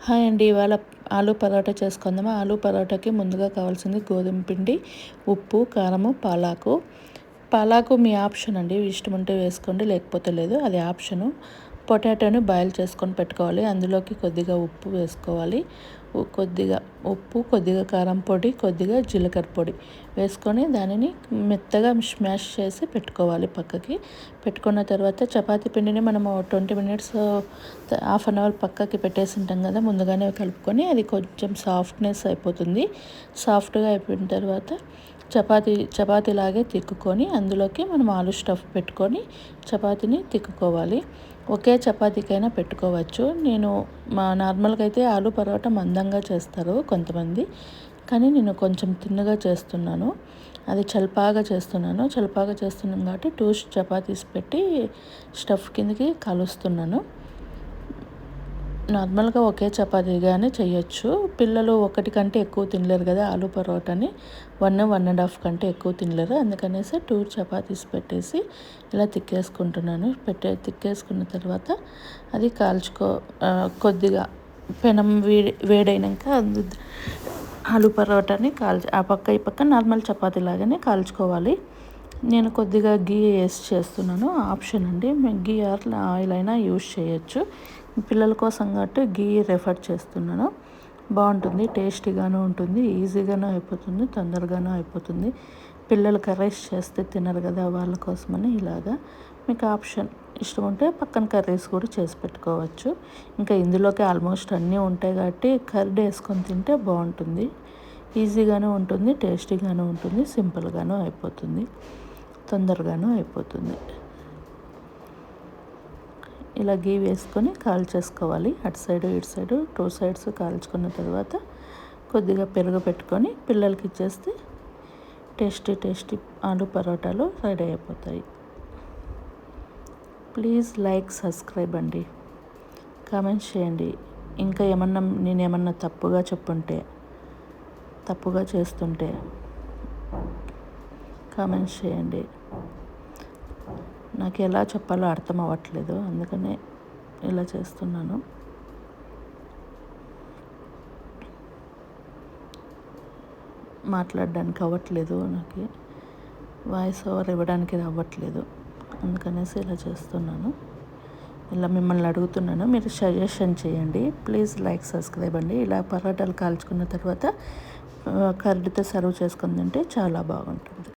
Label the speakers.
Speaker 1: Hi అండి, ఇవాళ ఆలూ పరోటా చేసుకుందాము. ఆలూ పరోటాకి ముందుగా కావాల్సింది గోధుమ పిండి, ఉప్పు, కారము, పాలాకు మీ ఆప్షన్ అండి. ఇష్టం ఉంటే వేసుకోండి, లేకపోతే లేదు, అది ఆప్షను. పొటాటోని బాయిల్ చేసుకొని పెట్టుకోవాలి. అందులోకి కొద్దిగా ఉప్పు వేసుకోవాలి. కొద్దిగా కారం పొడి, కొద్దిగా జీలకర్ర పొడి వేసుకొని దానిని మెత్తగా స్మాష్ చేసి పెట్టుకోవాలి. పక్కకి పెట్టుకున్న తర్వాత చపాతీ పిండిని మనము 20 మినిట్స్ హాఫ్ అన్ అవర్ పక్కకి పెట్టేసి ఉంటాం కదా, ముందుగానే కలుపుకొని అది కొంచెం సాఫ్ట్నెస్ అయిపోతుంది. సాఫ్ట్గా అయిపోయిన తర్వాత చపాతీలాగే తిక్కుకొని అందులోకి మనం ఆలు స్టఫ్ పెట్టుకొని చపాతీని తిక్కుకోవాలి. ఒకే చపాతీకైనా పెట్టుకోవచ్చు. నేను నార్మల్గా అయితే ఆలు పరోటా మందంగా చేస్తారు కొంతమంది, కానీ నేను కొంచెం తిన్నగా చేస్తున్నాను. అది చల్పాగా చేస్తున్నాను కాబట్టి 2 చపాతీస్ పెట్టి స్టఫ్ కిందకి కలుస్తున్నాను. నార్మల్గా ఒకే చపాతీగానే చేయొచ్చు. పిల్లలు ఒకటి కంటే ఎక్కువ తినలేరు కదా ఆలు పరోటాని, 1.5 కంటే ఎక్కువ తినలేరు. అందుకనేసి 2 చపాతీస్ పెట్టేసి ఇలా తిక్కేసుకుంటున్నాను. తిక్కేసుకున్న తర్వాత అది కొద్దిగా పెనం వేడైనాక ఆలు పరోటాని ఆ పక్క ఈ పక్క నార్మల్ చపాతీ లాగానే కాల్చుకోవాలి. నేను కొద్దిగా గీ వేసి చేస్తున్నాను, ఆప్షన్ అండి. గీ ఆయిల్ అయినా యూజ్ చేయొచ్చు. పిల్లల కోసం కాబట్టి గీ రెఫర్ చేస్తున్నాను. బాగుంటుంది, టేస్టీగాను ఉంటుంది, ఈజీగాను అయిపోతుంది, తొందరగాను అయిపోతుంది. పిల్లలు కర్రీస్ చేస్తే తినరు కదా, వాళ్ళ కోసమని ఇలాగా. మీకు ఆప్షన్ ఇష్టం ఉంటే పక్కన కర్రీస్ కూడా చేసి పెట్టుకోవచ్చు. ఇంకా ఇందులోకి ఆల్మోస్ట్ అన్నీ ఉంటాయి కాబట్టి కర్డ్ వేసుకొని తింటే బాగుంటుంది. ఈజీగాను ఉంటుంది, టేస్టీగాను ఉంటుంది, సింపుల్గాను అయిపోతుంది, తొందరగాను అయిపోతుంది. ఇలా గీ వేసుకొని కాల్చేసుకోవాలి. అటు సైడు ఇటు సైడు 2 సైడ్స్ కాల్చుకున్న తర్వాత కొద్దిగా పెరుగు పెట్టుకొని పిల్లలకి ఇచ్చేస్తే టేస్టీ ఆలు పరోటాలు రెడీ అయిపోతాయి. ప్లీజ్ లైక్, సబ్స్క్రైబ్ అండి, కామెంట్స్ చేయండి. ఇంకా నేనేమన్నా తప్పుగా చేస్తుంటే కామెంట్స్ చేయండి. నాకు ఎలా చెప్పాలో అర్థం అవ్వట్లేదు, అందుకనే ఇలా చేస్తున్నాను. మాట్లాడడానికి అవ్వట్లేదు, నాకు వాయిస్ ఓవర్ ఇవ్వడానికి అవ్వట్లేదు, అందుకనేసి ఇలా చేస్తున్నాను. ఇలా మిమ్మల్ని అడుగుతున్నాను, మీరు సజెషన్ చేయండి. ప్లీజ్ లైక్, సబ్స్క్రైబ్ అండి. ఇలా పరోటాలు కాల్చుకున్న తర్వాత కర్రీతో సర్వ్ చేసుకొని తింటే చాలా బాగుంటుంది.